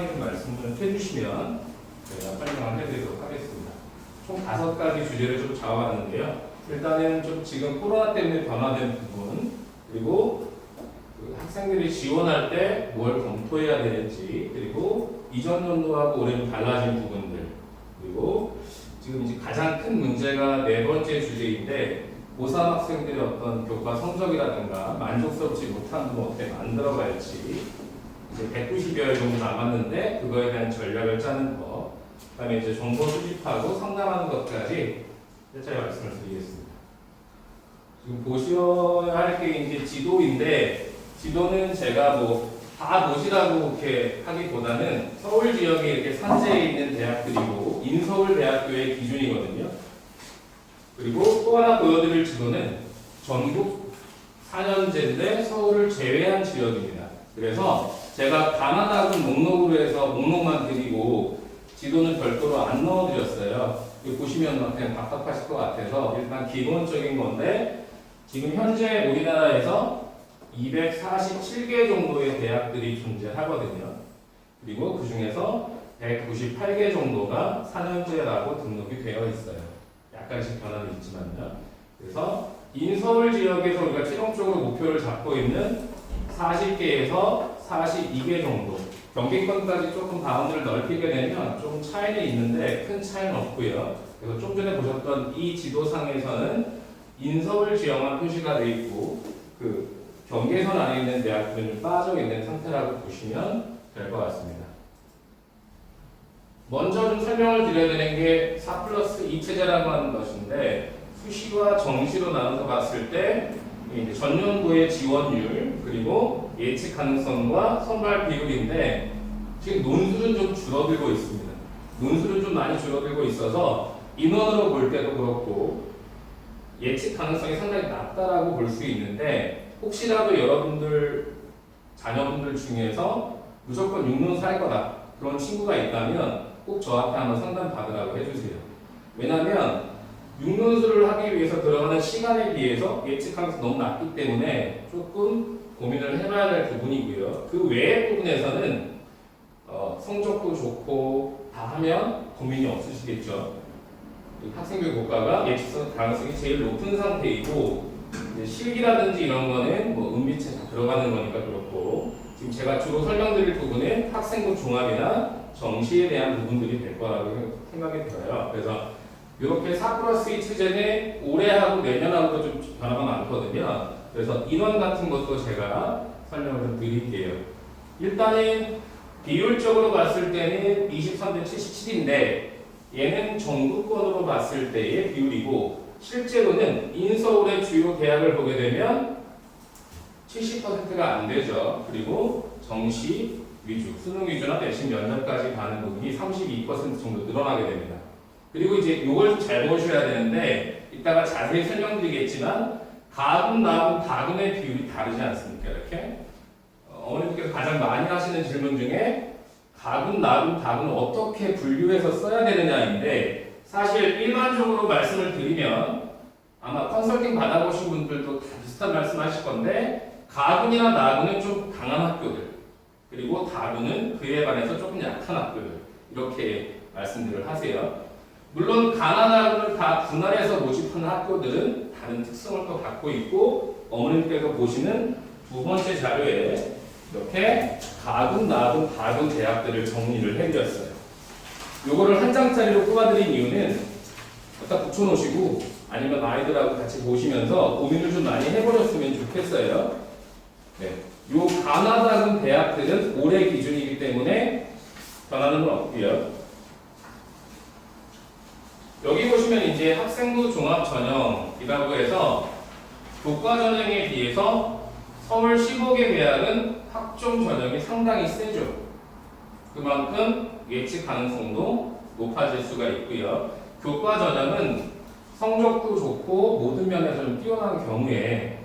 있는 말씀을 해주시면 제가 설명을 해드리도록 하겠습니다. 총 5가지 주제를 좀 잡아봤는데요. 일단은 좀 지금 코로나 때문에 변화된 부분, 그리고 그 학생들이 지원할 때 뭘 검토해야 되는지, 그리고 이전 연도하고 올해 좀 달라진 부분들, 그리고 지금 이제 가장 큰 문제가 4번째 주제인데 고3 학생들의 어떤 교과 성적이라든가 만족스럽지 못한 부분 어떻게 만들어갈지, 이제 190여일 정도 남았는데 그거에 대한 전략을 짜는 것, 그다음에 이제 정보 수집하고 상담하는 것까지 제가 말씀을 드리겠습니다. 지금 보셔야 할 게 이제 지도인데, 지도는 제가 뭐 다 보시라고 이렇게 하기보다는 서울 지역에 이렇게 산재에 있는 대학들이고 인서울대학교의 기준이거든요. 그리고 또 하나 보여드릴 지도는 전국 4년제인데 서울을 제외한 지역입니다. 그래서 제가 가나다군 목록으로 해서 목록만 드리고 지도는 별도로 안 넣어드렸어요. 보시면 그냥 답답하실 것 같아서 일단 기본적인 건데, 지금 현재 우리나라에서 247개 정도의 대학들이 존재하거든요. 그리고 그 중에서 198개 정도가 4년제라고 등록이 되어 있어요. 약간씩 변화는 있지만요. 그래서 인서울 지역에서 우리가 최종적으로 목표를 잡고 있는 40개에서 42개 정도, 경기권까지 조금 바운드를 넓히게 되면 조금 차이는 있는데 큰 차이는 없고요. 그래서 좀 전에 보셨던 이 지도상에서는 인서울 지역만 표시가 되어 있고 그 경계선 안에 있는 대학들은 좀 빠져 있는 상태라고 보시면 될 것 같습니다. 먼저 좀 설명을 드려야 되는 게 4+2 체제라고 하는 것인데, 수시와 정시로 나눠서 봤을 때 이제 전년도의 지원율, 그리고 예측 가능성과 선발 비율인데, 지금 논술은 좀 줄어들고 있습니다. 논술은 좀 많이 줄어들고 있어서 인원으로 볼 때도 그렇고 예측 가능성이 상당히 낮다라고 볼 수 있는데, 혹시라도 여러분들 자녀분들 중에서 무조건 6론 살 거다 그런 친구가 있다면 꼭 저한테 한번 상담 받으라고 해주세요. 왜냐하면 6논술을 하기 위해서 들어가는 시간에 비해서 예측 가능성이 너무 낮기 때문에 조금 고민을 해봐야 될 부분이고요. 그 외의 부분에서는 성적도 좋고 다 하면 고민이 없으시겠죠. 학생교육 교과가 예측 가능성이 제일 높은 상태이고, 이제 실기라든지 이런 거는 뭐 은비체 다 들어가는 거니까 그렇고, 지금 제가 주로 설명드릴 부분은 학생부 종합이나 정시에 대한 부분들이 될 거라고 생각이 들어요. 그래서 이렇게 4+2 체제는 올해하고 내년하고도 좀 변화가 많거든요. 그래서 인원 같은 것도 제가 설명을 좀 드릴게요. 일단은 비율적으로 봤을 때는 23대 77인데 얘는 전국권으로 봤을 때의 비율이고, 실제로는 인서울의 주요 대학을 보게 되면 70%가 안 되죠. 그리고 정시 위주, 수능 위주나 내신 면접까지 가는 부분이 32% 정도 늘어나게 됩니다. 그리고 이제 이걸 잘 보셔야 되는데, 이따가 자세히 설명드리겠지만 가군, 나군, 다군의 비율이 다르지 않습니까? 이렇게 어머님께서 가장 많이 하시는 질문 중에 가군, 나군, 다군을 어떻게 분류해서 써야 되느냐인데, 사실 일반적으로 말씀을 드리면 아마 컨설팅 받아보신 분들도 다 비슷한 말씀 하실 건데, 가군이나 나군은 좀 강한 학교들, 그리고 다군은 그에 반해서 조금 약한 학교들, 이렇게 말씀들을 하세요. 물론 가나다군을 다 분할해서 모집하는 학교들은 다른 특성을 또 갖고 있고, 어머님께서 보시는 2번째 자료에 이렇게 가군, 나군, 다군 대학들을 정리를 해드렸어요. 요거를 한 장짜리로 뽑아드린 이유는 갖다 붙여놓으시고 아니면 아이들하고 같이 보시면서 고민을 좀 많이 해보셨으면 좋겠어요. 네. 요 가나다군 대학들은 올해 기준이기 때문에 변하는 건 없고요. 여기 보시면 이제 학생부 종합 전형이라고 해서 교과 전형에 비해서 서울 15개 대학은 학종 전형이 상당히 세죠. 그만큼 예측 가능성도 높아질 수가 있고요. 교과 전형은 성적도 좋고 모든 면에서 좀 뛰어난 경우에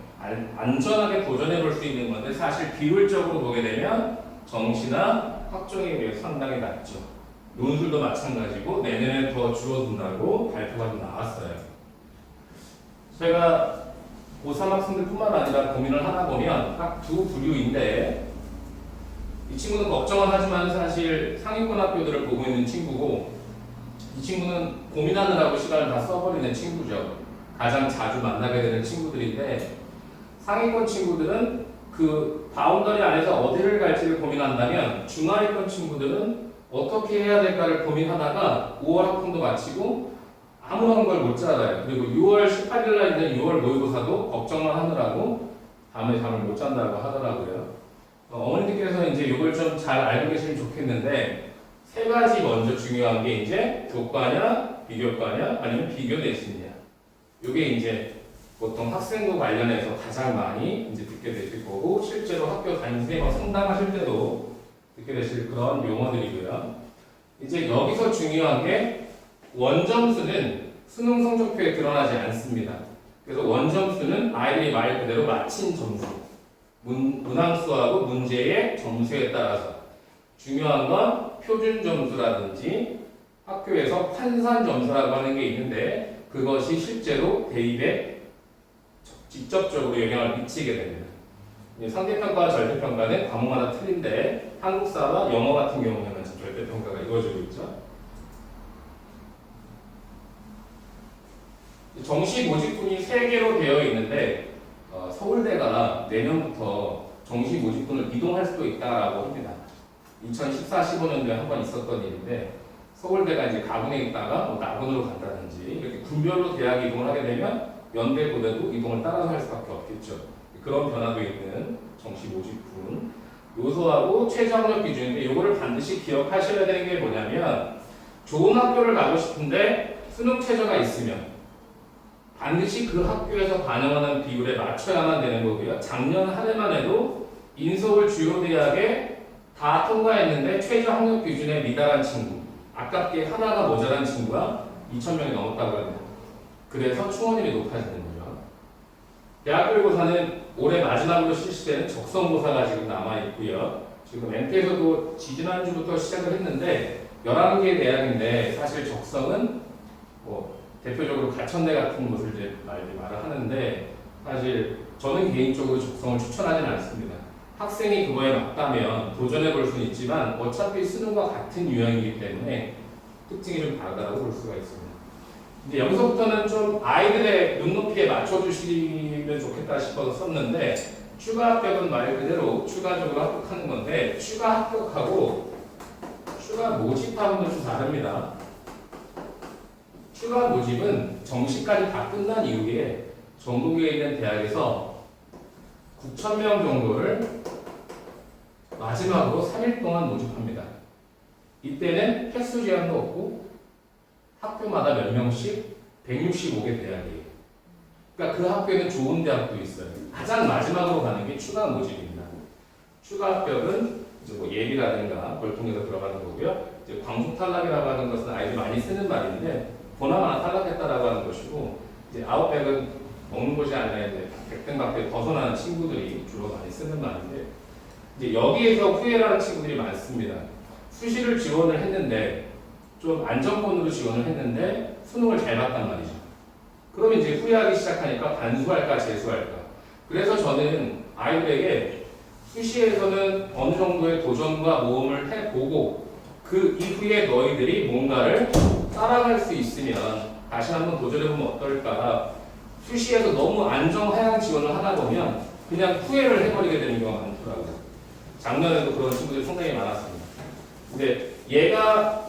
안전하게 도전해 볼 수 있는 건데, 사실 비율적으로 보게 되면 정시나 학종에 비해 상당히 낮죠. 논술도 마찬가지고 내년에 더 줄어든다고 발표가 좀 나왔어요. 제가 고3 학생들뿐만 아니라 고민을 하다 보면 딱 두 부류인데, 이 친구는 걱정은 하지만 사실 상위권 학교들을 보고 있는 친구고, 이 친구는 고민하느라고 시간을 다 써버리는 친구죠. 가장 자주 만나게 되는 친구들인데, 상위권 친구들은 그 바운더리 안에서 어디를 갈지를 고민한다면, 중하위권 친구들은 어떻게 해야 될까를 고민하다가 5월 학품도 마치고 아무런 걸 못 잡아요. 그리고 6월 18일 날 있는 6월 모의고사도 걱정만 하느라고 밤에 잠을 못 잔다고 하더라고요. 어머니들께서 이제 이걸 좀 잘 알고 계시면 좋겠는데, 세 가지 먼저 중요한 게 이제 교과냐, 비교과냐, 아니면 비교 내신이냐. 이게 이제 보통 학생부 관련해서 가장 많이 이제 듣게 되실 거고, 실제로 학교 담임선생님과 상담하실 때도 듣게 되실 그런 용어들이고요. 이제 여기서 중요한 게 원점수는 수능 성적표에 드러나지 않습니다. 그래서 원점수는 아이들이 말 그대로 맞힌 점수, 문항수하고 문제의 점수에 따라서, 중요한 건 표준 점수라든지 학교에서 환산 점수라고 하는 게 있는데, 그것이 실제로 대입에 직접적으로 영향을 미치게 됩니다. 상대평가와 절대평가는 과목마다 틀린데, 한국사와 영어 같은 경우에는 절대평가가 이루어지고 있죠. 정시 모집분이 3개로 되어 있는데, 서울대가 내년부터 정시 모집분을 이동할 수도 있다라고 합니다. 2014-15년도에 한 번 있었던 일인데, 서울대가 이제 가군에 있다가 뭐 나군으로 간다든지 이렇게 군별로 대학 이동을 하게 되면 연대고대도 이동을 따라서 할 수밖에 없겠죠. 그런 변화도 있는 정시 모집분 요소하고 최저학력 기준인데, 이거를 반드시 기억하셔야 되는 게 뭐냐면, 좋은 학교를 가고 싶은데 수능 최저가 있으면 반드시 그 학교에서 반영하는 비율에 맞춰야만 되는 거고요. 작년 한 해만 해도 인서울 주요 대학에 다 통과했는데 최저 학력 기준에 미달한 친구, 아깝게 하나가 모자란 친구가 2,000명이 넘었다고 합니다. 그래서 충원율이 높아지는 거죠. 대학교고사는 올해 마지막으로 실시되는 적성고사가 지금 남아있고요. 지금 MT에서도 지지난주부터 시작을 했는데 11개 대학인데, 사실 적성은 뭐 대표적으로 가천대 같은 곳을 이제 말을 하는데, 사실 저는 개인적으로 적성을 추천하지는 않습니다. 학생이 그거에 맞다면 도전해 볼 수는 있지만 어차피 수능과 같은 유형이기 때문에 특징이 좀 다르다고 볼 수가 있습니다. 이제 여기서부터는 좀 아이들의 눈높이에 맞춰주시면 좋겠다 싶어서 썼는데, 추가 합격은 말 그대로 추가적으로 합격하는 건데, 추가 합격하고 추가 모집하고는 좀 다릅니다. 추가 모집은 정시까지 다 끝난 이후에 전국에 있는 대학에서 9,000명 정도를 마지막으로 3일 동안 모집합니다. 이때는 횟수 제한도 없고 학교마다 몇 명씩 165개 대학이에요. 그러니까 그 학교에는 좋은 대학도 있어요. 가장 마지막으로 가는 게 추가 모집입니다. 추가 합격은 이제 뭐 예비라든가 벌통에서 들어가는 거고요. 이제 광주 탈락이라고 하는 것은 아이들이 많이 쓰는 말인데, 보나마나 탈락했다라고 하는 것이고, 이제 아웃백은 먹는 것이 아니라 이제 백등밖에 벗어나는 친구들이 주로 많이 쓰는 말인데, 이제 여기에서 후회를 하는 친구들이 많습니다. 수시를 지원을 했는데, 좀 안정권으로 지원을 했는데 수능을 잘 봤단 말이죠. 그러면 이제 후회하기 시작하니까 반수할까 재수할까. 그래서 저는 아이들에게 수시에서는 어느 정도의 도전과 모험을 해보고, 그 이후에 너희들이 뭔가를 따라갈 수 있으면 다시 한번 도전해보면 어떨까. 수시에서 너무 안정하향 지원을 하다 보면 그냥 후회를 해버리게 되는 경우가 많더라고요. 작년에도 그런 친구들이 상당히 많았습니다. 근데 얘가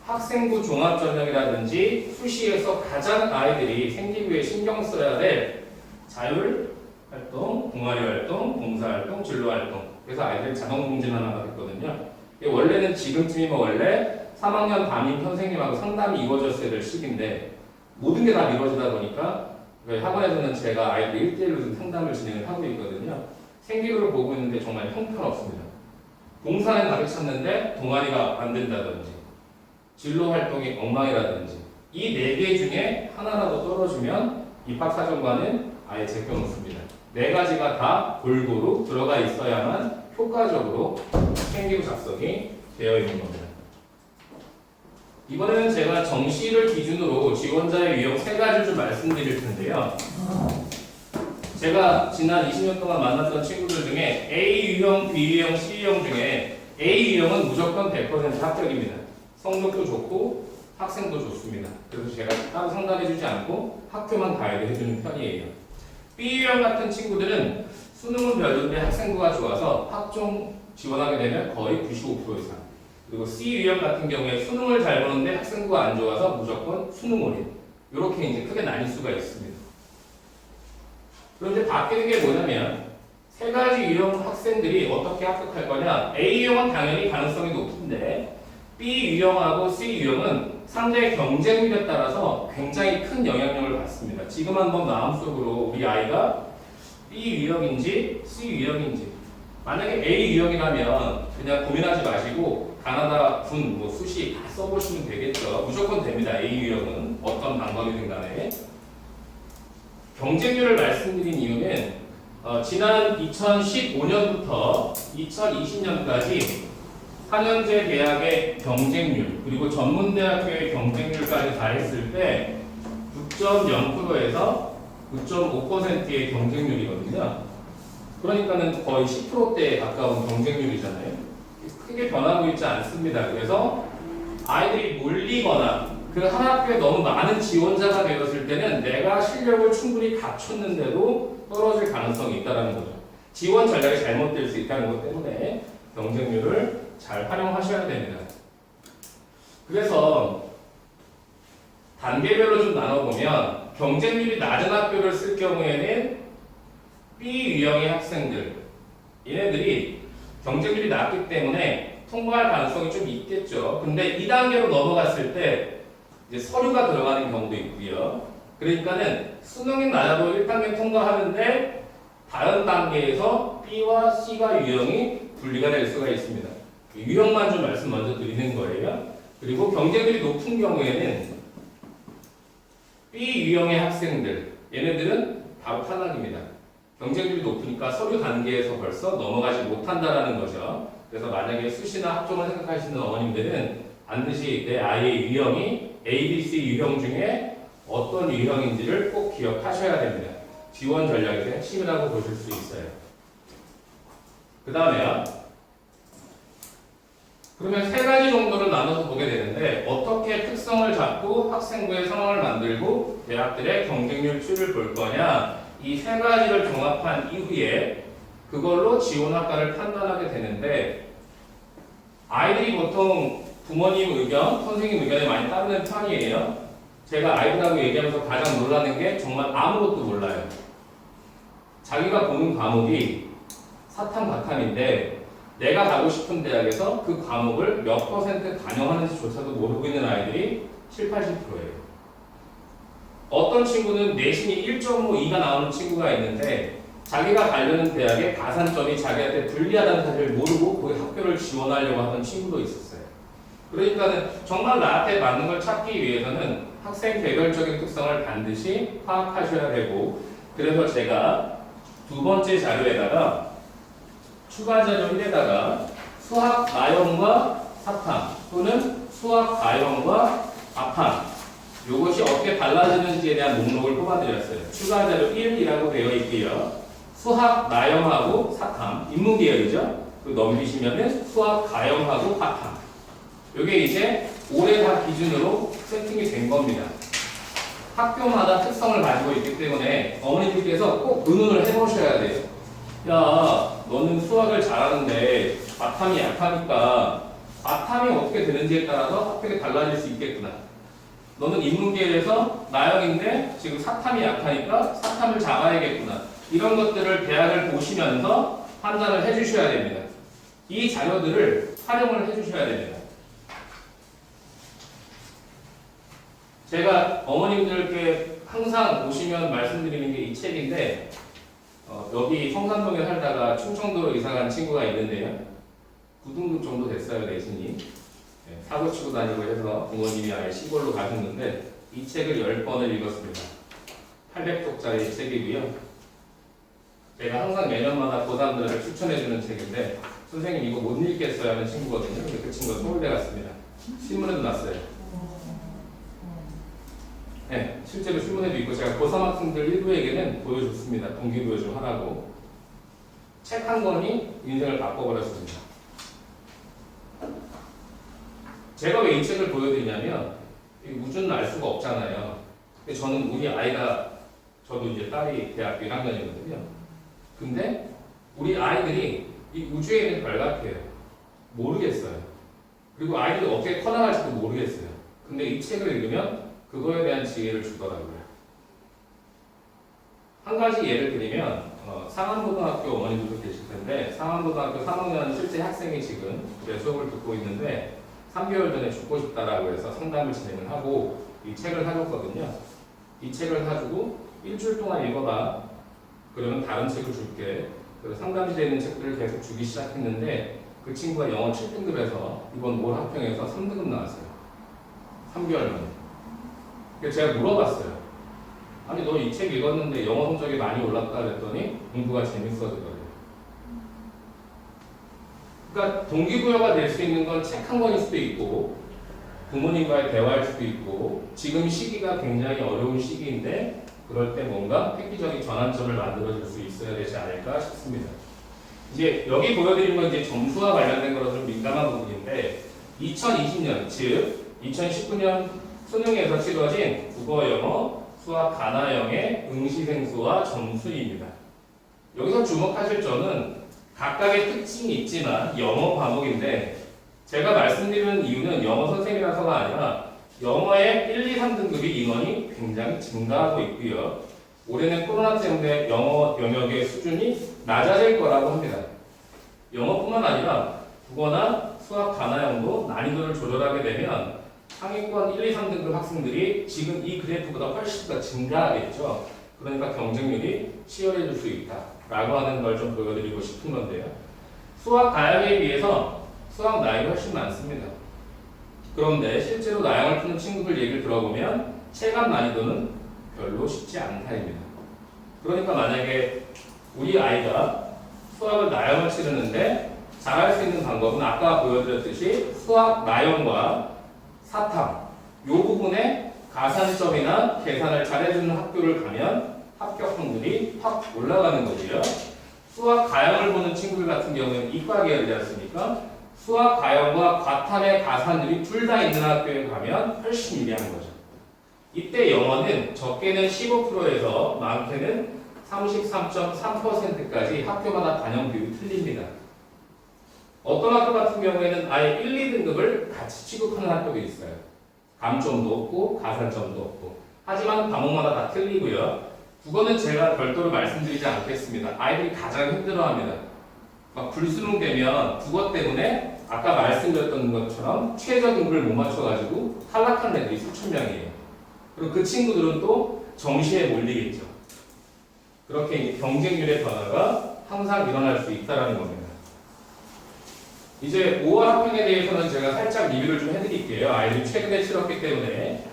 학생부 종합전형이라든지 수시에서 가장 아이들이 생기부에 신경 써야 될 자율활동, 동아리활동, 봉사활동, 진로활동, 그래서 아이들이 자동봉진 하나가 됐거든요. 원래는 지금쯤이면 원래 3학년 담임 선생님하고 상담이 이루어졌어야 될 시기인데 모든 게 다 미뤄지다 보니까 학원에서는 제가 아이들 1대1로 상담을 진행을 하고 있거든요. 생기부를 보고 있는데 정말 형편없습니다. 봉사는 가득 찼는데 동아리가 안 된다든지 진로활동이 엉망이라든지 이 4개 중에 하나라도 떨어지면 입학사정관은 아예 제껴놓습니다. 4가지가 다 골고루 들어가 있어야만 효과적으로 생기부 작성이 되어 있는 겁니다. 이번에는 제가 정시를 기준으로 지원자의 유형 3가지를 좀 말씀드릴 텐데요. 제가 지난 20년 동안 만났던 친구들 중에 A 유형, B 유형, C 유형 중에 A 유형은 무조건 100% 합격입니다. 성적도 좋고 학생도 좋습니다. 그래서 제가 따로 상담해주지 않고 학교만 가이드 해주는 편이에요. B 유형 같은 친구들은 수능은 별론데 학생부가 좋아서 학종 지원하게 되면 거의 95% 이상. 그리고 C 유형 같은 경우에 수능을 잘 보는데 학생부가 안 좋아서 무조건 수능 올인. 이렇게 이제 크게 나뉠 수가 있습니다. 그런데 바뀌는 게 뭐냐면 세 가지 유형 학생들이 어떻게 합격할 거냐. A 유형은 당연히 가능성이 높은데 B 유형하고 C 유형은 상대의 경쟁률에 따라서 굉장히 큰 영향력을 받습니다. 지금 한번 마음속으로 우리 아이가 B 유형인지 C 유형인지 만약에 A 유형이라면 그냥 고민하지 마시고 가나다 군, 수시 다 써보시면 되겠죠. 무조건 됩니다. A 유형은 어떤 방법이든 간에. 경쟁률을 말씀드린 이유는 지난 2015년부터 2020년까지 4년제 대학의 경쟁률 그리고 전문대학교의 경쟁률까지 다 했을 때 9.0%에서 9.5%의 경쟁률이거든요. 그러니까는 거의 10%대에 가까운 경쟁률이잖아요. 크게 변하고 있지 않습니다. 그래서 아이들이 몰리거나 그 한 학교에 너무 많은 지원자가 되었을 때는 내가 실력을 충분히 갖췄는데도 떨어질 가능성이 있다는 거죠. 지원 전략이 잘못될 수 있다는 것 때문에 경쟁률을 잘 활용하셔야 됩니다. 그래서 단계별로 좀 나눠보면 경쟁률이 낮은 학교를 쓸 경우에는 B 유형의 학생들 얘네들이 경쟁률이 낮기 때문에 통과할 가능성이 좀 있겠죠. 근데 2단계로 넘어갔을 때 이제 서류가 들어가는 경우도 있고요. 그러니까는 수능이 낮아도 1단계 통과하는데 다른 단계에서 B와 C가 유형이 분리가 될 수가 있습니다. 유형만 좀 말씀 먼저 드리는 거예요. 그리고 경쟁률이 높은 경우에는 B 유형의 학생들 얘네들은 바로 탈락입니다. 경쟁률이 높으니까 서류 단계에서 벌써 넘어가지 못한다라는 거죠. 그래서 만약에 수시나 학종을 생각하시는 어머님들은 반드시 내 아이의 유형이 A, B, C 유형 중에 어떤 유형인지를 꼭 기억하셔야 됩니다. 지원 전략에서 핵심이라고 보실 수 있어요. 그 다음에요. 그러면 세 가지 정도를 나눠서 보게 되는데 어떻게 특성을 잡고 학생부의 상황을 만들고 대학들의 경쟁률 추이를 볼 거냐. 이 세 가지를 종합한 이후에 그걸로 지원 학과를 판단하게 되는데 아이들이 보통 부모님 의견, 선생님 의견에 많이 따르는 편이에요. 제가 아이들하고 얘기하면서 가장 놀라는 게 정말 아무것도 몰라요. 자기가 보는 과목이 사탐, 내가 가고 싶은 대학에서 그 과목을 몇 % 반영하는지조차도 모르고 있는 아이들이 7, 80%예요. 어떤 친구는 내신이 1.5, 2가 나오는 친구가 있는데 자기가 가려는 대학의 가산점이 자기한테 불리하다는 사실을 모르고 그 학교를 지원하려고 하던 친구도 있었어요. 그러니까는 정말 나한테 맞는 걸 찾기 위해서는 학생 개별적인 특성을 반드시 파악하셔야 되고 그래서 제가 두 번째 자료에다가 추가 자료 1에다가 수학 나형과 사탐 또는 수학 가형과 아탐 이것이 어떻게 달라지는지에 대한 목록을 뽑아드렸어요. 추가 자료 1이라고 되어 있고요. 수학 나형하고 사탐 인문계열이죠. 넘기시면은 수학 가형하고 사탐 이게 이제 올해 다 기준으로 세팅이 된 겁니다. 학교마다 특성을 가지고 있기 때문에 어머니들께서 꼭 의논을 해보셔야 돼요. 야, 너는 수학을 잘하는데 바탐이 약하니까 바탐이 어떻게 되는지에 따라서 합격이 달라질 수 있겠구나. 너는 인문계에서 나형인데 지금 사탐이 약하니까 사탐을 잡아야겠구나. 이런 것들을 대학을 보시면서 판단을 해주셔야 됩니다. 이 자료들을 활용을 해주셔야 됩니다. 제가 어머님들께 항상 오시면 말씀드리는 게 이 책인데 여기 성산동에 살다가 충청도로 이사간 친구가 있는데요. 9등급 정도 됐어요, 내신이. 네, 사고 치고 다니고 해서 부모님이 아예 시골로 가셨는데 이 책을 10번을 읽었습니다. 800쪽짜리 책이고요. 제가 항상 매년마다 고3들을 추천해주는 책인데 선생님 이거 못 읽겠어요 하는 친구거든요. 근데 그 친구가 서울대 갔습니다. 신문에도 났어요. 네, 실제로 신문에도 있고 제가 고3 학생들 일부에게는 보여줬습니다. 동기부여 좀 하라고. 책 한 권이 인생을 바꿔버렸습니다. 제가 왜 이 책을 보여드리냐면 우주는 알 수가 없잖아요. 근데 저는 우리 아이가 저도 이제 딸이 대학교 1학년이거든요. 근데 우리 아이들이 이 우주에 있는 별 같아요. 모르겠어요. 그리고 아이들이 어떻게 커나갈지도 모르겠어요. 근데 이 책을 읽으면 그거에 대한 지혜를 주더라고요. 한 가지 예를 드리면 상암고등학교 어머니들도 계실 텐데 상암고등학교 3학년 실제 학생이 지금 제 수업을 듣고 있는데 3개월 전에 죽고 싶다라고 해서 상담을 진행을 하고 이 책을 사줬거든요. 이 책을 사주고 일주일 동안 읽어봐. 그러면 다른 책을 줄게. 그래서 상담실에 있는 책들을 계속 주기 시작했는데 그 친구가 영어 7등급에서 이번 올 학평에서 3등급 나왔어요. 3개월 만에. 그래서 제가 물어봤어요. 아니 너 이 책 읽었는데 영어 성적이 많이 올랐다 그랬더니 공부가 재밌어지더래요. 그러니까 동기부여가 될 수 있는 건 책 한 권일 수도 있고 부모님과의 대화일 수도 있고 지금 시기가 굉장히 어려운 시기인데 그럴 때 뭔가 획기적인 전환점을 만들어줄 수 있어야 되지 않을까 싶습니다. 이제 여기 보여드리는 건 이제 점수와 관련된 거라 좀 민감한 부분인데 2020년 즉 2019년 수능에서 치러진 국어, 영어, 수학, 가나영의 응시생수와 점수입니다. 여기서 주목하실 점은 각각의 특징이 있지만 영어 과목인데 제가 말씀드리는 이유는 영어 선생님이라서가 아니라 영어의 1, 2, 3등급이 인원이 굉장히 증가하고 있고요. 올해는 코로나 때문에 영어 영역의 수준이 낮아질 거라고 합니다. 영어뿐만 아니라 국어나 수학, 가나영도 난이도를 조절하게 되면 상위권 1, 2, 3등급 학생들이 지금 이 그래프보다 훨씬 더 증가하겠죠. 그러니까 경쟁률이 치열해질 수 있다라고 하는 걸 좀 보여드리고 싶은 건데요. 수학 다양에 비해서 수학 나이가 훨씬 많습니다. 그런데 실제로 나영을 푸는 친구들 얘기를 들어보면 체감 난이도는 별로 쉽지 않다입니다. 그러니까 만약에 우리 아이가 수학을 나영을 치르는데 잘할 수 있는 방법은 아까 보여드렸듯이 수학 나영과 사탐 이 부분에 가산점이나 계산을 잘해주는 학교를 가면 합격 확률이 확 올라가는 거고요. 수학 가형을 보는 친구들 같은 경우에는 이과 계열이지 않습니까? 수학 가형과 과탐의 가산율이 둘 다 있는 학교에 가면 훨씬 유리한 거죠. 이때 영어는 적게는 15%에서 많게는 33.3%까지 학교마다 반영 비율이 틀립니다. 어떤 학교 같은 경우에는 아예 1, 2등급을 같이 취급하는 학교도 있어요. 감점도 없고 가산점도 없고. 하지만 과목마다 다 틀리고요. 국어는 제가 별도로 말씀드리지 않겠습니다. 아이들이 가장 힘들어합니다. 막 불수능 되면 국어 때문에 아까 말씀드렸던 것처럼 최저 등급을 못 맞춰가지고 탈락한 애들이 수천 명이에요. 그리고 그 친구들은 또 정시에 몰리겠죠. 그렇게 경쟁률의 변화가 항상 일어날 수 있다는 겁니다. 이제 5월 학평에 대해서는 제가 살짝 리뷰를 좀 해드릴게요. 아이들이 최근에 치렀기 때문에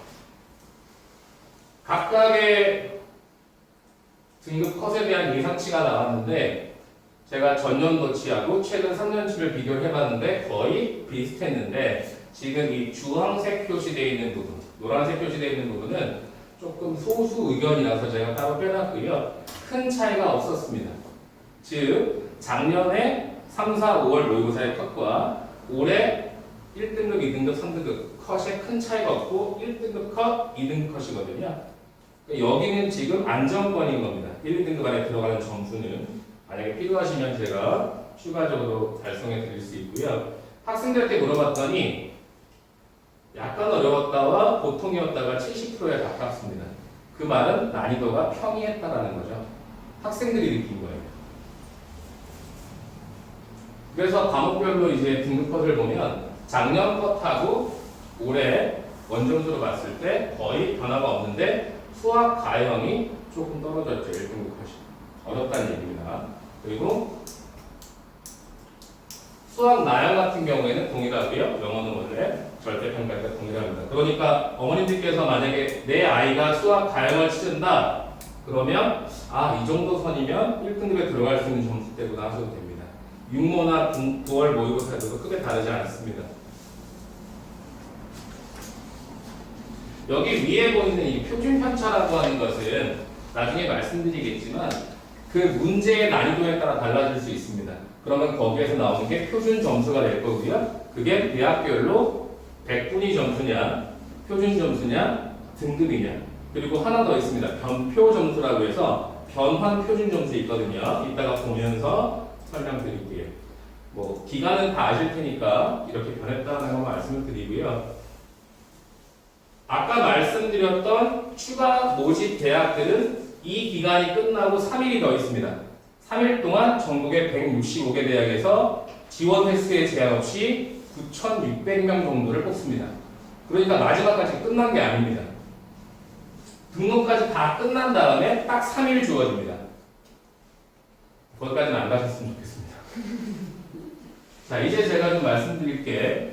각각의 등급 컷에 대한 예상치가 나왔는데 제가 전년도치하고 최근 3년치를 비교를 해봤는데 거의 비슷했는데 지금 이 주황색 표시되어 있는 부분, 노란색 표시되어 있는 부분은 조금 소수 의견이라서 제가 따로 빼놨고요. 큰 차이가 없었습니다. 즉 작년에 3, 4, 5월 모의고사의 컷과 올해 1등급, 2등급, 3등급 컷에 큰 차이가 없고 1등급 컷, 2등급 컷이거든요. 여기는 지금 안정권인 겁니다. 1, 2등급 안에 들어가는 점수는 만약에 필요하시면 제가 추가적으로 달성해 드릴 수 있고요. 학생들한테 물어봤더니 약간 어려웠다와 보통이었다가 70%에 가깝습니다. 그 말은 난이도가 평이했다라는 거죠. 학생들이 느낀 거예요. 그래서 과목별로 이제 등급 컷을 보면 작년 컷하고 올해 원점수로 봤을 때 거의 변화가 없는데 수학 가형이 조금 떨어졌죠. 1등급 컷이. 어렵다는 얘기입니다. 그리고 수학 나영 같은 경우에는 동일하고요. 영어는 원래 절대평가가 동일합니다. 그러니까 어머님들께서 만약에 내 아이가 수학 가형을 치른다 그러면 이 정도 선이면 1등급에 들어갈 수 있는 점수대구나 하셔도 됩니다. 6모나 9월 모의고사에서도 크게 다르지 않습니다. 여기 위에 보이는 이 표준 편차라고 하는 것은 나중에 말씀드리겠지만 그 문제의 난이도에 따라 달라질 수 있습니다. 그러면 거기에서 나오는 게 표준 점수가 될 거고요. 그게 대학별로 100분위 점수냐, 표준 점수냐, 등급이냐. 그리고 하나 더 있습니다. 변표 점수라고 해서 변환 표준 점수 있거든요. 이따가 보면서 설명드릴게요. 뭐 기간은 다 아실 테니까 이렇게 변했다는 거 말씀을 드리고요. 아까 말씀드렸던 추가 모집 대학들은 이 기간이 끝나고 3일이 더 있습니다. 3일 동안 전국의 165개 대학에서 지원 횟수에 제한 없이 9,600명 정도를 뽑습니다. 그러니까 마지막까지 끝난 게 아닙니다. 등록까지 다 끝난 다음에 딱 3일 주어집니다. 거기까지는 안 가셨으면 좋겠습니다. 자, 이제 제가 좀 말씀드릴 게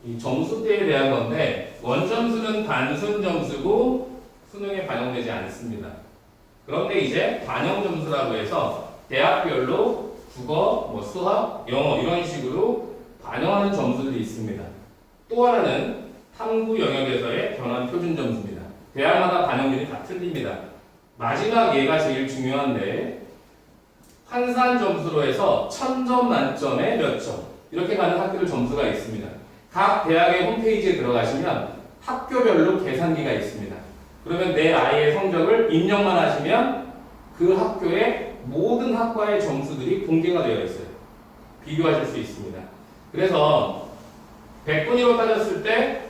이 점수대에 대한 건데 원점수는 단순 점수고 수능에 반영되지 않습니다. 그런데 이제 반영 점수라고 해서 대학별로 국어, 뭐 수학, 영어 이런 식으로 반영하는 점수들이 있습니다. 또 하나는 탐구 영역에서의 변환 표준 점수입니다. 대학마다 반영률이 다 틀립니다. 마지막 얘가 제일 중요한데 환산 점수로 해서 1000점 만점에 몇 점 이렇게 가는 학교들 점수가 있습니다. 각 대학의 홈페이지에 들어가시면 학교별로 계산기가 있습니다. 그러면 내 아이의 성적을 입력만 하시면 그 학교의 모든 학과의 점수들이 공개가 되어 있어요. 비교하실 수 있습니다. 그래서 100분위로 따졌을 때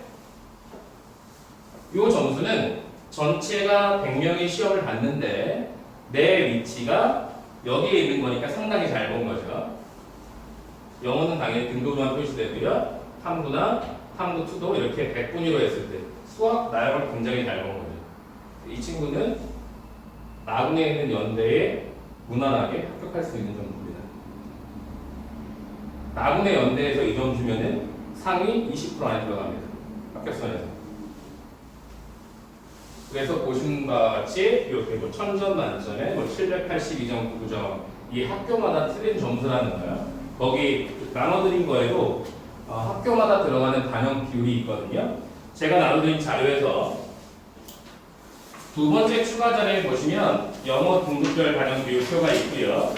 이 점수는 전체가 100명이 시험을 봤는데 내 위치가 여기에 있는 거니까 상당히 잘 본 거죠. 영어는 당연히 등급으로만 표시되고요. 탐구나 탐구2도 이렇게 100분위로 했을 때 수학, 나열을 굉장히 잘 본 거죠. 이 친구는 나군에 있는 연대에 무난하게 합격할 수 있는 점수입니다. 나군의 연대에서 이 점 주면은 상위 20% 안에 들어갑니다. 합격선에서. 그래서 보신 바와 같이 이렇게 뭐 1000점 만점에 뭐 782점, 9점 이 학교마다 틀린 점수라는 거예요. 거기 나눠드린 거에도 학교마다 들어가는 반영 비율이 있거든요. 제가 나눠드린 자료에서 두 번째 추가 자료에 보시면 영어 등급별 반영 비율 표가 있고요.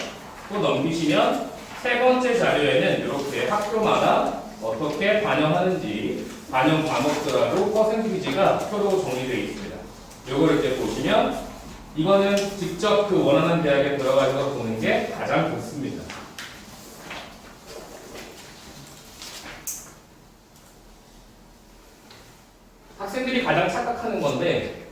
또 넘기시면 세 번째 자료에는 이렇게 학교마다 어떻게 반영하는지 반영 과목들하고 퍼센티지가 표로 정리되어 있습니다. 요걸 이렇게 보시면 이거는 직접 그 원하는 대학에 들어가셔서 보는 게 가장 좋습니다. 학생들이 가장 착각하는 건데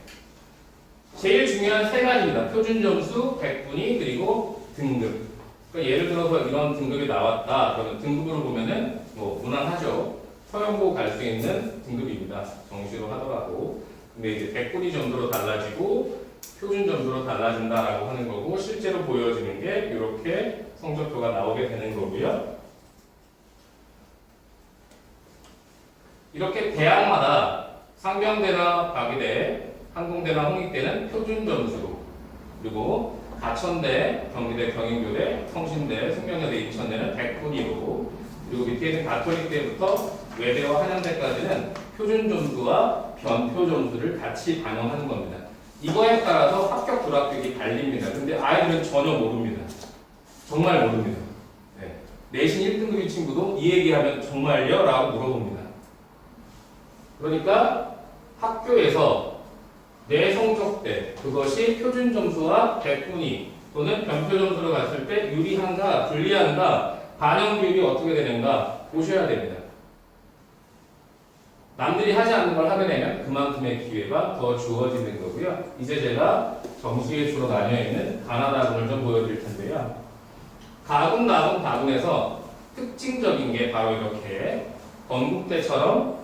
제일 중요한 세 가지입니다. 표준 점수, 100분위, 그리고 등급. 그러니까 예를 들어서 이런 등급이 나왔다. 그러면 등급으로 보면은 뭐 무난하죠. 서영고 갈 수 있는 등급입니다. 정시로 하더라도. 근데 이제 100분위 정도로 달라지고 표준 점수로 달라진다라고 하는 거고 실제로 보여지는 게 이렇게 성적표가 나오게 되는 거고요. 이렇게 대학마다 상경대나 박의대, 항공대나 홍익대는 표준 점수로 그리고 가천대, 경기대, 경인교대, 성신대, 숙명여대, 인천대는 100분위로 그리고 밑에 있는 가톨릭대부터 외대와 한양대까지는 표준 점수와 변표 점수를 같이 반영하는 겁니다. 이거에 따라서 합격 불합격이 갈립니다. 근데 아이들은 전혀 모릅니다. 정말 모릅니다. 네. 내신 1등급인 친구도 이 얘기하면 정말요? 라고 물어봅니다. 그러니까 학교에서 내 성적대 그것이 표준 점수와 100분위 또는 변표 점수로 갔을 때 유리한가 불리한가 반영 비율이 어떻게 되는가 보셔야 됩니다. 남들이 하지 않는 걸 하게 되면 그만큼의 기회가 더 주어지는 거고요. 이제 제가 점수에 주로 나뉘어 있는 가나다군을 좀 보여드릴 텐데요. 가군, 나군, 다군에서 특징적인 게 바로 이렇게 건국대처럼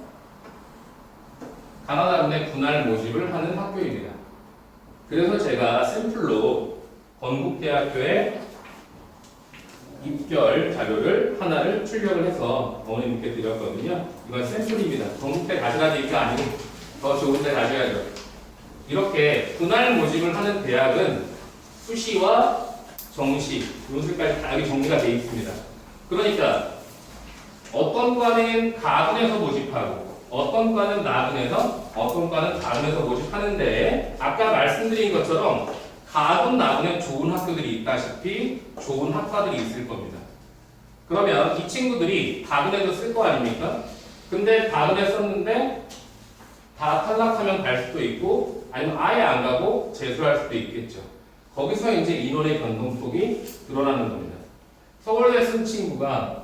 가나다군의 분할 모집을 하는 학교입니다. 그래서 제가 샘플로 건국대학교의 입결 자료를 하나를 출력을 해서 어머님께 드렸거든요. 이건 샘플입니다. 건국대 가져가야 될 게 아니고 더 좋은 데 가져야죠. 이렇게 분할 모집을 하는 대학은 수시와 정시, 요새까지 다 여기 정리가 되어 있습니다. 그러니까 어떤 과는 가군에서 모집하고 어떤 과는 나군에서 어떤 과는 가군에서 모집하는데 아까 말씀드린 것처럼 가군, 나군에 좋은 학교들이 있다시피 좋은 학과들이 있을 겁니다. 그러면 이 친구들이 가군에도 쓸 거 아닙니까? 근데 가군에 썼는데 다 탈락하면 갈 수도 있고 아니면 아예 안 가고 재수할 수도 있겠죠. 거기서 이제 인원의 변동폭이 드러나는 겁니다. 서울대 쓴 친구가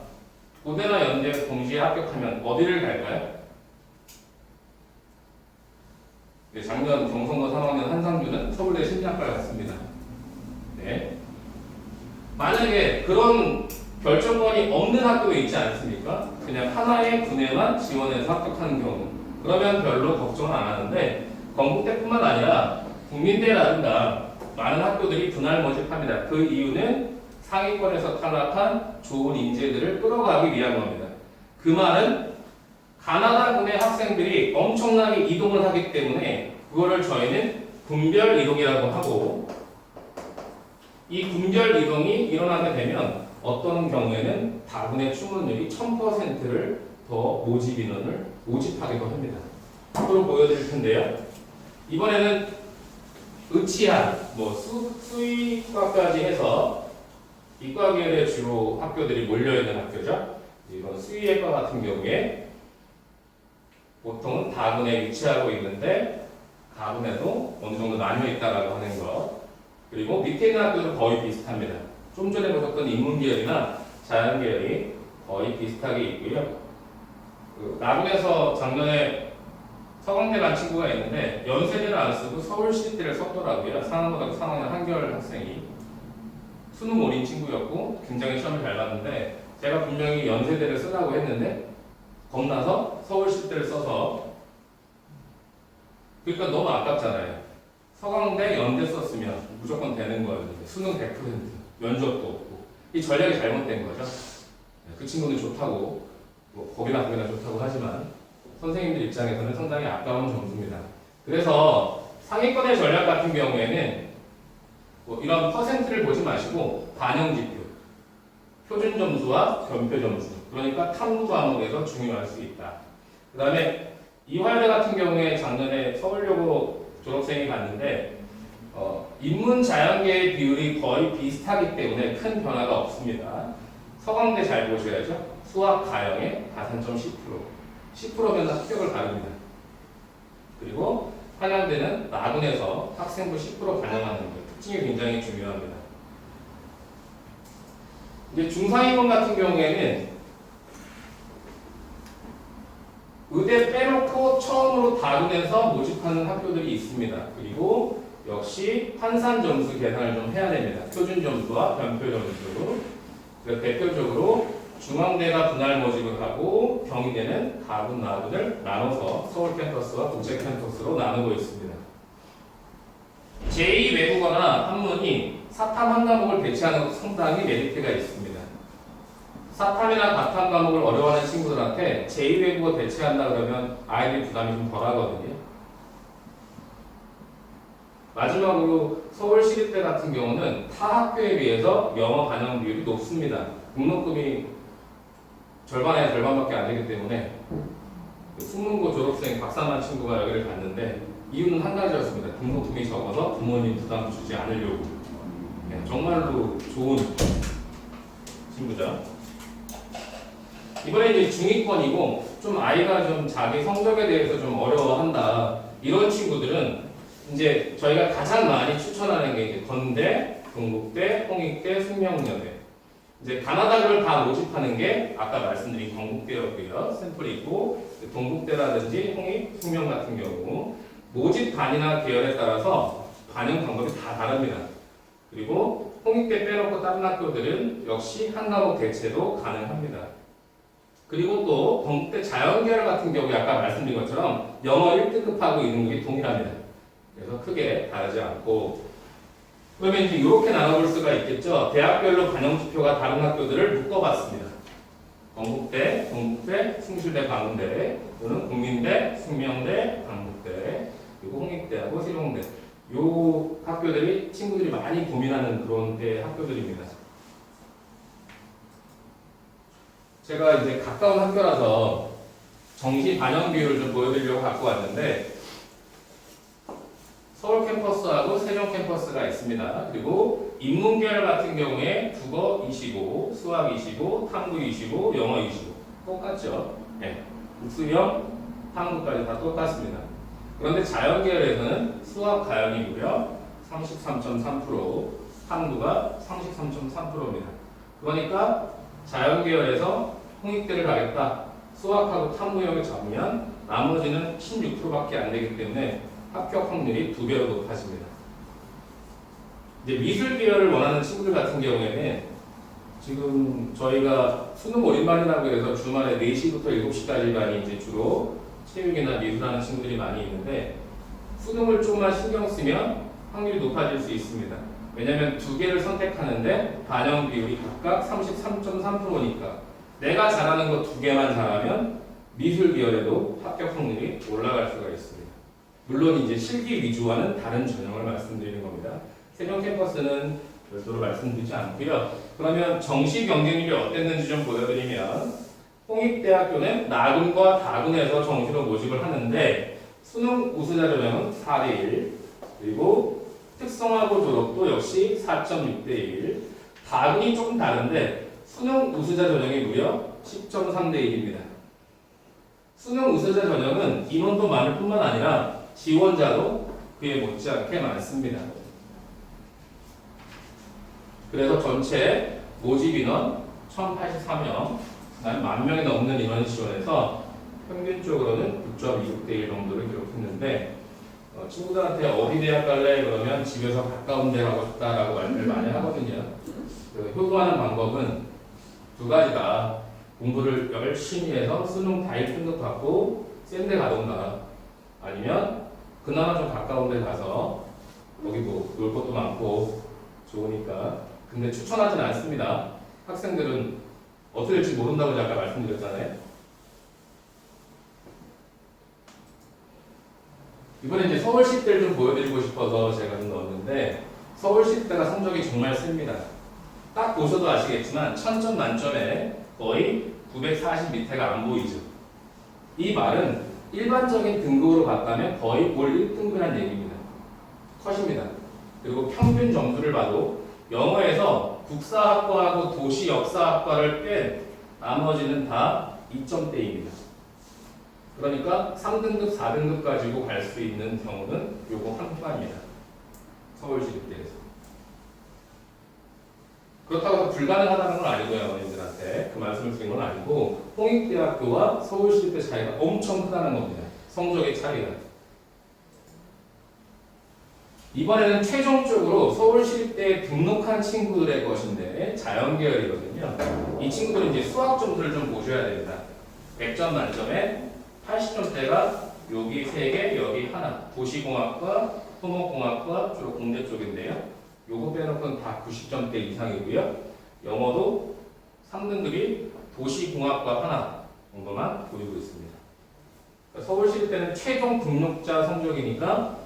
고대나 연대 동시에 합격하면 어디를 갈까요? 작년 경성고 3학년 한상규는 서울대 심리학과를 갔습니다. 네. 만약에 그런 결정권이 없는 학교도 있지 않습니까? 그냥 하나의 분야만 지원해서 합격하는 경우. 그러면 별로 걱정은 안 하는데 건국대뿐만 아니라 국민대라든가 많은 학교들이 분할 모집합니다. 그 이유는 상위권에서 탈락한 좋은 인재들을 끌어가기 위한 겁니다. 그 말은 가나다군의 학생들이 엄청나게 이동을 하기 때문에 그거를 저희는 군별 이동이라고 하고, 이 군별 이동이 일어나게 되면 어떤 경우에는 다군의 충원율이 1000%를 더 모집 인원을 모집하기도 합니다. 앞으로 보여드릴 텐데요. 이번에는 의치한 수의과까지 해서 이과 계열의 주로 학교들이 몰려있는 학교죠. 이건 수의예과 같은 경우에 보통은 다군에 위치하고 있는데 가군에도 어느 정도 나뉘어 있다라고 하는 것. 그리고 밑에 있는 학교도 거의 비슷합니다. 좀 전에 보셨던 인문계열이나 자연계열이 거의 비슷하게 있고요. 나군에서 작년에 서강대 간 친구가 있는데 연세대를 안 쓰고 서울시립대를 썼더라고요. 3학년 3학년 한결 학생이. 수능 올인 친구였고 굉장히 시험을 잘 봤는데 제가 분명히 연세대를 쓰라고 했는데 겁나서 서울시립대를 써서, 그러니까 너무 아깝잖아요. 서강대, 연대 썼으면 무조건 되는 거였는데 수능 100% 면접도 없고 이 전략이 잘못된 거죠. 그 친구는 좋다고 거기나 좋다고 하지만 선생님들 입장에서는 상당히 아까운 점수입니다. 그래서 상위권의 전략 같은 경우에는 이런 퍼센트를 보지 마시고 반영지표, 표준 점수와 변표 점수, 그러니까 탐구 과목에서 중요할 수 있다. 그 다음에 이화여대 같은 경우에 작년에 서울여고 졸업생이 갔는데 인문 자연계의 비율이 거의 비슷하기 때문에 큰 변화가 없습니다. 서강대 잘 보셔야죠. 수학 가형의 가산점 10%. 10%면 합격을 가릅니다. 그리고 한양대는 나군에서 학생부 10% 반영하는 것. 특징이 굉장히 중요합니다. 이제 중상위권 같은 경우에는 의대 빼놓고 처음으로 다군에서 모집하는 학교들이 있습니다. 그리고 역시 환산 점수 계산을 좀 해야 됩니다. 표준 점수와 변표 점수. 대표적으로 중앙대가 분할 모집을 하고 경희대는 가군, 나군을 나눠서 서울 캠퍼스와 국제 캠퍼스로 나누고 있습니다. 제2 외국어나 한문이 사탐 한 과목을 배치하는 것도 상당히 메리트가 있습니다. 사탐이나 가탐 과목을 어려워하는 친구들한테 제2 외국어 배치한다 그러면 아이들이 부담이 좀 덜 하거든요. 마지막으로 서울시립대 같은 경우는 타 학교에 비해서 영어 반영 비율이 높습니다. 등록금이 절반에 절반밖에 안 되기 때문에 숙문고 졸업생 박사만 친구가 여기를 갔는데 이유는 한 가지였습니다. 등록금이 적어서 부모님 부담 주지 않으려고. 네, 정말로 좋은 친구죠. 이번에 이제 중위권이고 좀 아이가 좀 자기 성적에 대해서 좀 어려워한다. 이런 친구들은 이제 저희가 가장 많이 추천하는 게 이제 건대, 동국대, 홍익대, 숙명여대. 이제 가나다를 다 모집하는 게 아까 말씀드린 건국대였고요. 샘플이 있고 동국대라든지 홍익, 숙명 같은 경우 모집 반이나 계열에 따라서 반영 방법이 다 다릅니다. 그리고 홍익대 빼놓고 다른 학교들은 역시 한 과목 대체도 가능합니다. 그리고 또 동국대 자연계열 같은 경우에 아까 말씀드린 것처럼 영어 1등급하고 있는 게 동일합니다. 그래서 크게 다르지 않고, 그러면 이제 이렇게 나눠볼 수가 있겠죠. 대학별로 반영지표가 다른 학교들을 묶어봤습니다. 건국대, 동국대, 숭실대, 광운대, 또는 국민대, 숙명대, 강북대, 그리고 홍익대하고 세종대. 요 학교들이 친구들이 많이 고민하는 그런 대 학교들입니다. 제가 이제 가까운 학교라서 정시 반영 비율을 좀 보여드리려고 갖고 왔는데, 서울 캠퍼스하고 세종 캠퍼스가 있습니다. 그리고 인문계열 같은 경우에 국어 25, 수학 25, 탐구 25, 영어 25. 똑같죠? 네. 수영, 탐구까지 다 똑같습니다. 그런데 자연계열에서는 수학 가형이 무려 33.3%, 탐구가 33.3%입니다. 그러니까 자연계열에서 홍익대를 가겠다. 수학하고 탐구형을 잡으면 나머지는 16%밖에 안 되기 때문에 합격 확률이 2배로 높아집니다. 이제 미술 계열을 원하는 친구들 같은 경우에는 지금 저희가 수능 올인반이라고 해서 주말에 4시부터 7시까지만이 이제 주로 체육이나 미술하는 친구들이 많이 있는데 수능을 조금만 신경 쓰면 확률이 높아질 수 있습니다. 왜냐하면 두 개를 선택하는데 반영 비율이 각각 33.3%니까 내가 잘하는 거 두 개만 잘하면 미술 계열에도 합격 확률이 올라갈 수가 있습니다. 물론 이제 실기 위주와는 다른 전형을 말씀드리는 겁니다. 세종 캠퍼스는 별도로 말씀드리지 않고요. 그러면 정시 경쟁률이 어땠는지 좀 보여드리면 홍익대학교는 나군과 다군에서 정시로 모집을 하는데 수능 우수자 전형은 4대1 그리고 특성화고 졸업도 역시 4.6대1 다군이 조금 다른데 수능 우수자 전형이 무려 10.3대1입니다. 수능 우수자 전형은 인원도 많을 뿐만 아니라 지원자도 그에 못지않게 많습니다. 그래서 전체 모집 인원 1083명, 그다음에 10,000명이 넘는 인원이 지원해서 평균적으로는 9.26대1 정도를 기록했는데 친구들한테 어디 대학 갈래? 그러면 집에서 가까운 데 가고 싶다라고 말을 많이 하거든요. 효도하는 방법은 두 가지다. 공부를 열심히 해서 수능 다 1등급 받고 센 데 가던가 아니면 그나마 좀 가까운 데 가서 거기 뭐 놀 것도 많고 좋으니까 근데 추천하진 않습니다. 학생들은 어떻게 될지 모른다고 제가 아까 말씀드렸잖아요. 이번에 이제 서울시대를 좀 보여드리고 싶어서 제가 좀 넣었는데 서울시대가 성적이 정말 셉니다. 딱 보셔도 아시겠지만 1000점 만점에 거의 940 밑에가 안 보이죠. 이 말은 일반적인 등급으로 봤다면 거의 올 1등급이라는 얘기입니다. 컷입니다. 그리고 평균 점수를 봐도 영어에서 국사학과하고 도시역사학과를 뺀 나머지는 다 2점대입니다. 그러니까 3등급, 4등급 가지고 갈 수 있는 경우는 요거 한 표입니다. 서울시립대에서. 그렇다고 해서 불가능하다는 건 아니고요, 어머님들한테. 그 말씀을 드린 건 아니고 홍익대학교와 서울시립대 차이가 엄청 크다는 겁니다. 성적의 차이가. 이번에는 최종적으로 서울시립대에 등록한 친구들의 것인데 자연계열이거든요. 이 친구들은 이제 수학 점수를 좀 보셔야 됩니다. 100점 만점에 80점대가 여기 3개, 여기 하나. 도시공학과, 토목공학과, 주로 공대 쪽인데요. 요거 빼놓고는 다 90점대 이상이고요. 영어도 3등급이 도시공학과 하나 정도만 보이고 있습니다. 그러니까 서울시립대는 최종 등록자 성적이니까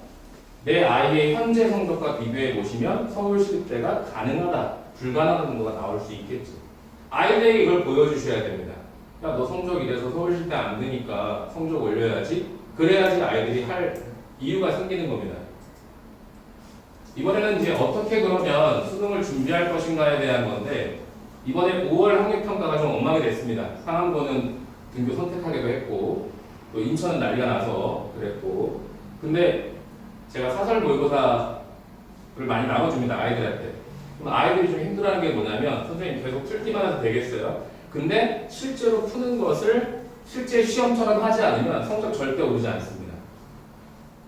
내 아이의 현재 성적과 비교해 보시면 서울시립대가 가능하다, 불가능하다 정도가 나올 수 있겠죠. 아이들에게 이걸 보여주셔야 됩니다. 야, 너 성적 이래서 서울시립대 안 되니까 성적 올려야지. 그래야지 아이들이 할 이유가 생기는 겁니다. 이번에는 이제 어떻게 그러면 수능을 준비할 것인가에 대한 건데 이번에 5월 학력평가가 좀 엉망이 됐습니다. 상암고는 등교 선택하기도 했고 또 인천은 난리가 나서 그랬고 근데 제가 사설 모의고사를 많이 나눠줍니다. 아이들한테. 그럼 아이들이 좀 힘들어하는 게 뭐냐면 선생님 계속 풀기만 해도 되겠어요? 근데 실제로 푸는 것을 실제 시험처럼 하지 않으면 성적 절대 오르지 않습니다.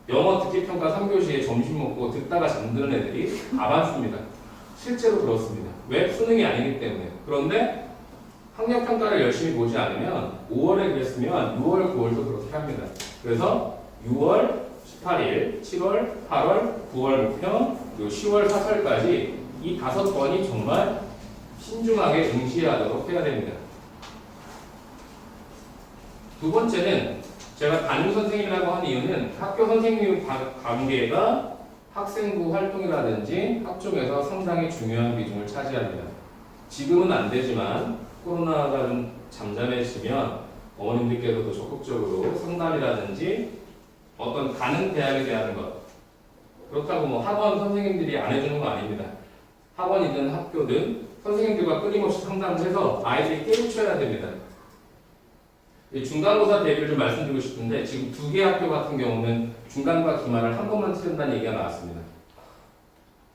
영어 듣기평가 3교시에 점심 먹고 듣다가 잠드는 애들이 다 많습니다. 실제로 그렇습니다. 왜? 수능이 아니기 때문에. 그런데 학력평가를 열심히 보지 않으면 5월에 그랬으면 6월, 9월도 그렇게 합니다. 그래서 6월 18일, 7월, 8월, 9월 목표, 그리고 10월 사설까지 이 5번이 정말 신중하게 응시하도록 해야 됩니다. 두 번째는 제가 담임 선생님이라고 하는 이유는 학교 선생님 관계가 학생부 활동이라든지 학종에서 상당히 중요한 비중을 차지합니다. 지금은 안 되지만 코로나가 좀 잠잠해지면 어머님들께서도 적극적으로 상담이라든지 어떤 가는 대학에 대한 것 그렇다고 뭐 학원 선생님들이 안 해주는 거 아닙니다. 학원이든 학교든 선생님들과 끊임없이 상담을 해서 아이들이 깨우쳐야 됩니다. 이 중간고사 대비를 좀 말씀드리고 싶은데 지금 두 개 학교 같은 경우는 중간과 기말을 한 번만 치른다는 얘기가 나왔습니다.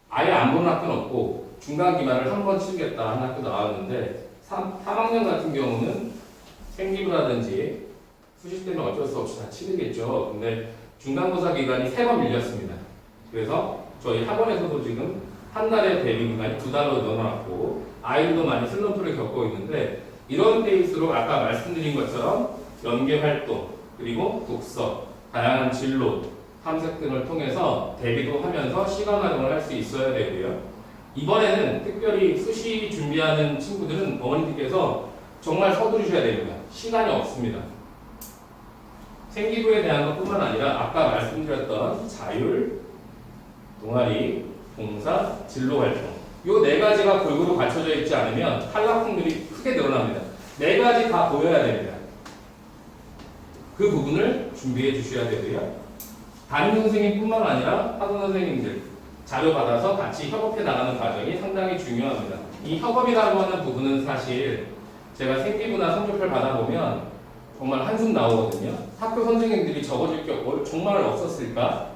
아예 안 보는 학교는 없고 중간 기말을 한 번 치르겠다 하는 학교 나왔는데 3학년 같은 경우는 생기부라든지 수시 때는 어쩔 수 없이 다 치르겠죠. 근데 중간고사 기간이 3번 밀렸습니다. 그래서 저희 학원에서도 지금 한 달의 대비 기간이 2달로 늘어났고 아이들도 많이 슬럼프를 겪고 있는데 이런 케이스로 아까 말씀드린 것처럼 연계활동 그리고 독서, 다양한 진로, 탐색 등을 통해서 대비도 하면서 시간 활용을 할 수 있어야 되고요. 이번에는 특별히 수시 준비하는 친구들은 어머니들께서 정말 서두르셔야 됩니다. 시간이 없습니다. 생기부에 대한 것뿐만 아니라 아까 말씀드렸던 자율, 동아리, 봉사, 진로활동 이 네 가지가 골고루 갖춰져 있지 않으면 탈락풍들이 크게 늘어납니다. 네 가지 다 보여야 됩니다. 그 부분을 준비해 주셔야 되고요. 담임 선생님뿐만 아니라 학원 선생님들 자료 받아서 같이 협업해 나가는 과정이 상당히 중요합니다. 이 협업이라고 하는 부분은 사실 제가 생기부나 성적표를 받아보면 정말 한숨 나오거든요. 학교 선생님들이 적어줄 게 정말 없었을까?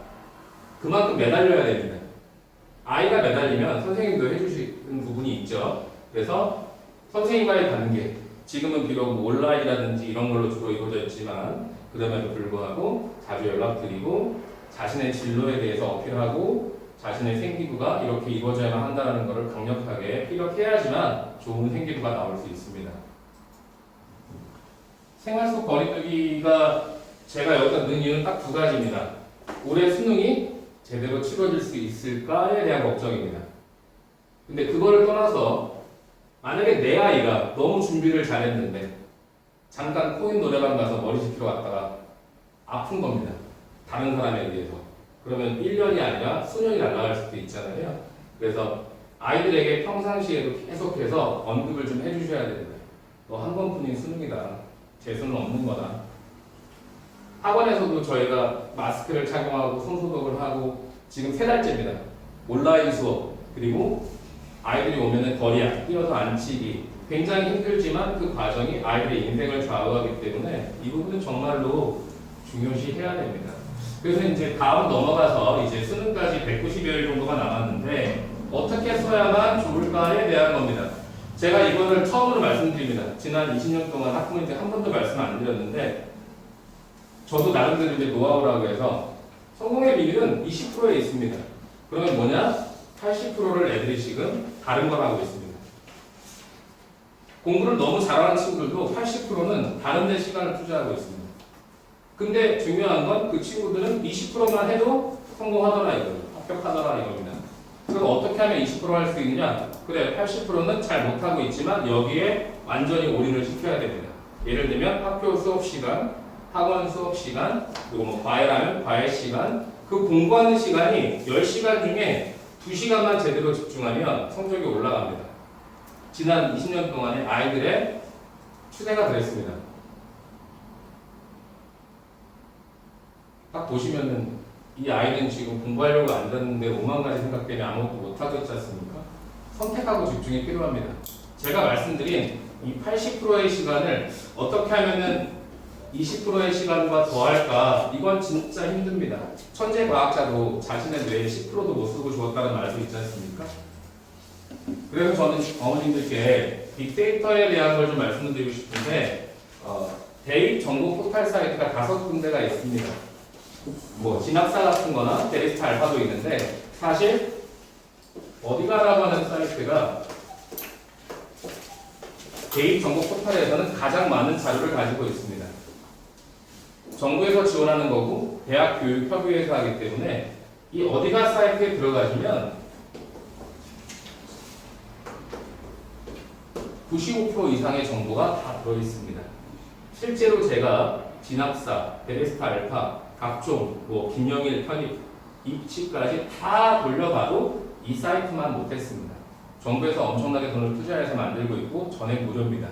그만큼 매달려야 됩니다. 아이가 매달리면 선생님도 해주시는 부분이 있죠. 그래서 선생님과의 관계, 지금은 비록 온라인이라든지 이런 걸로 주로 이루어져 있지만 그럼에도 불구하고 자주 연락드리고 자신의 진로에 대해서 어필하고 자신의 생기부가 이렇게 이루어져야만 한다는 것을 강력하게 피력해야지만 좋은 생기부가 나올 수 있습니다. 생활 속 거리두기가 제가 여기다 넣은 이유는 딱 두 가지입니다. 올해 수능이 제대로 치러질 수 있을까에 대한 걱정입니다. 근데 그거를 떠나서 만약에 내 아이가 너무 준비를 잘했는데 잠깐 코인 노래방 가서 머리 식히러 갔다가 아픈 겁니다. 다른 사람에 의해서. 그러면 1년이 아니라 수년이 날아갈 수도 있잖아요. 그래서 아이들에게 평상시에도 계속해서 언급을 좀 해주셔야 됩니다. 너 한 번뿐인 수능이다. 재수는 없는 거다. 학원에서도 저희가 마스크를 착용하고 손소독을 하고 지금 3달째입니다. 온라인 수업 그리고 아이들이 오면은 거리 뛰어서 앉히기 굉장히 힘들지만 그 과정이 아이들의 인생을 좌우하기 때문에 이 부분은 정말로 중요시해야 됩니다. 그래서 이제 다음 넘어가서 이제 수능까지 190여일 정도가 남았는데 어떻게 써야만 좋을까에 대한 겁니다. 제가 이거를 처음으로 말씀드립니다. 지난 20년 동안 학부모님한테 한 번도 말씀 안 드렸는데 저도 나름대로 이제 노하우라고 해서 성공의 비율은 20%에 있습니다. 그러면 뭐냐? 80%를 애들이 지금 다른 걸 하고 있습니다. 공부를 너무 잘하는 친구들도 80%는 다른 데 시간을 투자하고 있습니다. 근데 중요한 건 그 친구들은 20%만 해도 성공하더라 이거예요. 합격하더라 이겁니다. 그럼 어떻게 하면 20% 할 수 있느냐? 그래 80%는 잘 못하고 있지만 여기에 완전히 올인을 시켜야 됩니다. 예를 들면 학교 수업 시간, 학원 수업 시간, 그리고 뭐 과외라면 과외 시간, 그 공부하는 시간이 10시간 중에 2시간만 제대로 집중하면 성적이 올라갑니다. 지난 20년 동안의 아이들의 추세가 그랬습니다. 딱 보시면은 이 아이는 지금 공부하려고 앉았는데 5만 가지 생각 때문에 아무것도 못하고 있지 않습니까? 선택하고 집중이 필요합니다. 제가 말씀드린 이 80%의 시간을 어떻게 하면은 20%의 시간과 더할까? 이건 진짜 힘듭니다. 천재 과학자도 자신의 뇌에 10%도 못 쓰고 죽었다는 말도 있지 않습니까? 그래서 저는 어머님들께 빅데이터에 대한 걸 좀 말씀드리고 싶은데 대입 정보 포털 사이트가 5군데가 있습니다. 뭐 진학사 같은 거나 데리스타 알파도 있는데 사실 어디가라고 하는 사이트가 대입 정보 포털에서는 가장 많은 자료를 가지고 있습니다. 정부에서 지원하는 거고 대학 교육 협의회에서 하기 때문에 이 어디가 사이트에 들어가시면 95% 이상의 정보가 다 들어있습니다. 실제로 제가 진학사, 베레스타 알파, 각종 뭐 김영일 편입, 입시까지 다 돌려봐도 이 사이트만 못했습니다. 정부에서 엄청나게 돈을 투자해서 만들고 있고 전액 무료입니다.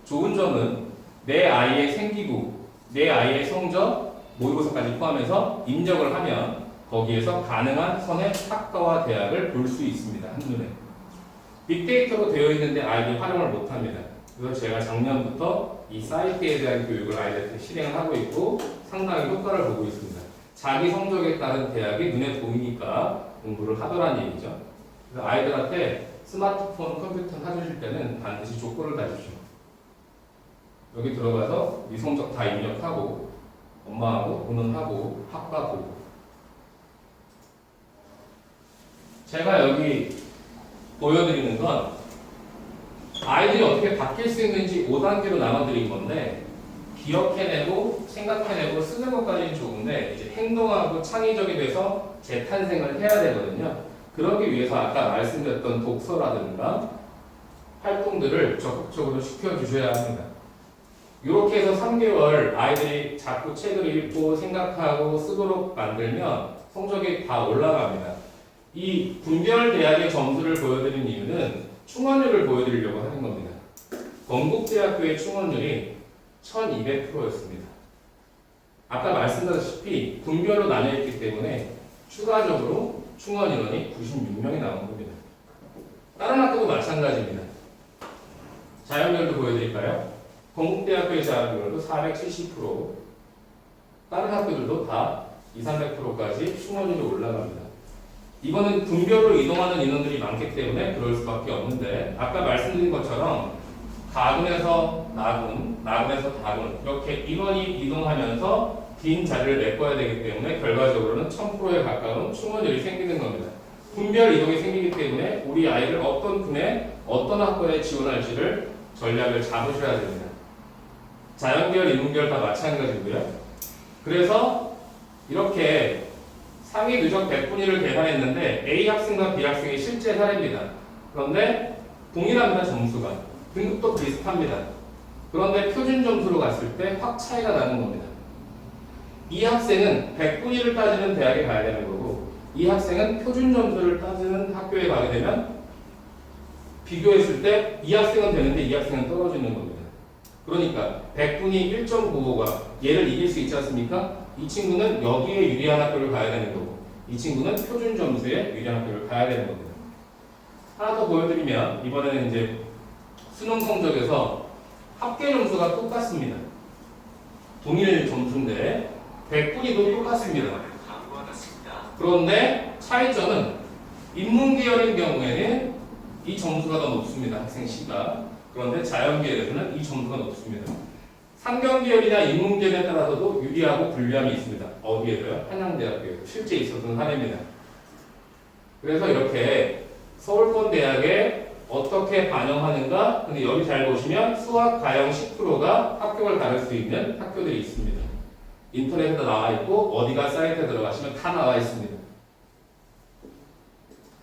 좋은 점은 내 아이의 생기부, 내 아이의 성적, 모의고사까지 포함해서 입력을 하면 거기에서 가능한 선의 학과와 대학을 볼 수 있습니다. 한눈에. 빅데이터로 되어 있는데 아이들이 활용을 못합니다. 그래서 제가 작년부터 이 사이트에 대한 교육을 아이들한테 실행을 하고 있고 상당히 효과를 보고 있습니다. 자기 성적에 따른 대학이 눈에 보이니까 공부를 하더란 얘기죠. 그래서 아이들한테 스마트폰, 컴퓨터 사주실 때는 반드시 조건을 다십시오. 여기 들어가서 네 성적 다 입력하고 엄마하고 의논하고 학과 보고. 제가 여기 보여드리는 건 아이들이 어떻게 바뀔 수 있는지 5단계로 나눠드린 건데 기억해내고 생각해내고 쓰는 것까지는 좋은데 이제 행동하고 창의적이 돼서 재탄생을 해야 되거든요. 그러기 위해서 아까 말씀드렸던 독서라든가 활동들을 적극적으로 시켜주셔야 합니다. 이렇게 해서 3개월 아이들이 자꾸 책을 읽고 생각하고 쓰도록 만들면 성적이 다 올라갑니다. 이 분별대학의 점수를 보여드린 이유는 충원율을 보여드리려고 하는 겁니다. 건국대학교의 충원율이 1200%였습니다. 아까 말씀드렸다시피 분별로 나뉘어있기 때문에 추가적으로 충원 인원이 96명이 나온 겁니다. 다른 학교도 마찬가지입니다. 자연별도 보여드릴까요? 건국대학교의 자연별도 470%, 다른 학교들도 다 200~300%까지 충원율이 올라갑니다. 이거는 분별로 이동하는 인원들이 많기 때문에 그럴 수밖에 없는데 아까 말씀드린 것처럼 다군에서 나군, 나군에서 다군 이렇게 인원이 이동하면서 빈 자리를 메꿔야 되기 때문에 결과적으로는 1000%에 가까운 충원율이 생기는 겁니다. 분별 이동이 생기기 때문에 우리 아이를 어떤 분에 어떤 학과에 지원할지를 전략을 잡으셔야 됩니다. 자연계열, 인문계열 다 마찬가지고요. 그래서 이렇게 상위 누적 100분위를 계산했는데 A 학생과 B 학생의 실제 사례입니다. 그런데 동일합니다. 점수가. 등급도 비슷합니다. 그런데 표준 점수로 갔을 때 확 차이가 나는 겁니다. 이 학생은 100분위를 따지는 대학에 가야 되는 거고 이 학생은 표준 점수를 따지는 학교에 가게 되면 비교했을 때 이 학생은 되는데 이 학생은 떨어지는 겁니다. 그러니까 100분위 1.95가 얘를 이길 수 있지 않습니까? 이 친구는 여기에 유리한 학교를 가야 되는 거고 이 친구는 표준 점수에 유리한 학교를 가야 되는 겁니다. 하나 더 보여드리면 이번에는 이제 수능 성적에서 합계 점수가 똑같습니다. 동일 점수인데 100분위도 똑같습니다. 그런데 차이점은 인문계열인 경우에는 이 점수가 더 높습니다. 학생 C가. 그런데 자연계열에서는 이 점수가 높습니다. 상경계열이나 인문계열에 따라서도 유리하고 불리함이 있습니다. 어디에서요? 한양대학교에서 실제 있었던 사례입니다. 그래서 이렇게 서울권대학에 어떻게 반영하는가? 근데 여기 잘 보시면 수학, 가형 10%가 학교를 다를 수 있는 학교들이 있습니다. 인터넷에 나와 있고 어디가 사이트에 들어가시면 다 나와 있습니다.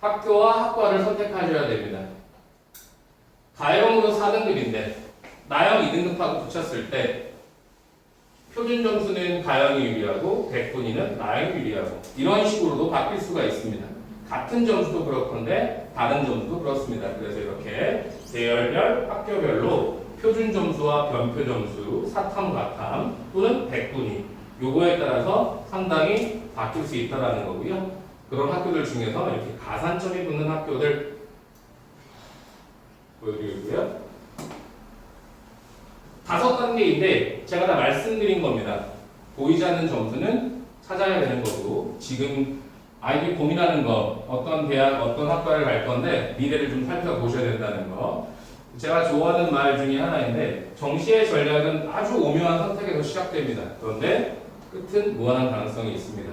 학교와 학과를 선택하셔야 됩니다. 가형으로 4등급인데 나형 2등급하고 붙였을 때 표준 점수는 가형이 유리하고 100분위는 나형이 유리하고 이런 식으로도 바뀔 수가 있습니다. 같은 점수도 그렇건데 다른 점수도 그렇습니다. 그래서 이렇게 계열별, 학교별로 표준 점수와 변표 점수, 사탐, 가탐 또는 100분위 요거에 따라서 상당히 바뀔 수 있다는 거고요. 그런 학교들 중에서 이렇게 가산점이 붙는 학교들 보여드리고요. 5단계인데 제가 다 말씀드린 겁니다. 보이지 않는 점수는 찾아야 되는 거고 지금 아이들이 고민하는 거 어떤 대학, 어떤 학과를 갈 건데 미래를 좀 살펴보셔야 된다는 거. 제가 좋아하는 말 중에 하나인데 정시의 전략은 아주 오묘한 선택에서 시작됩니다. 그런데 끝은 무한한 가능성이 있습니다.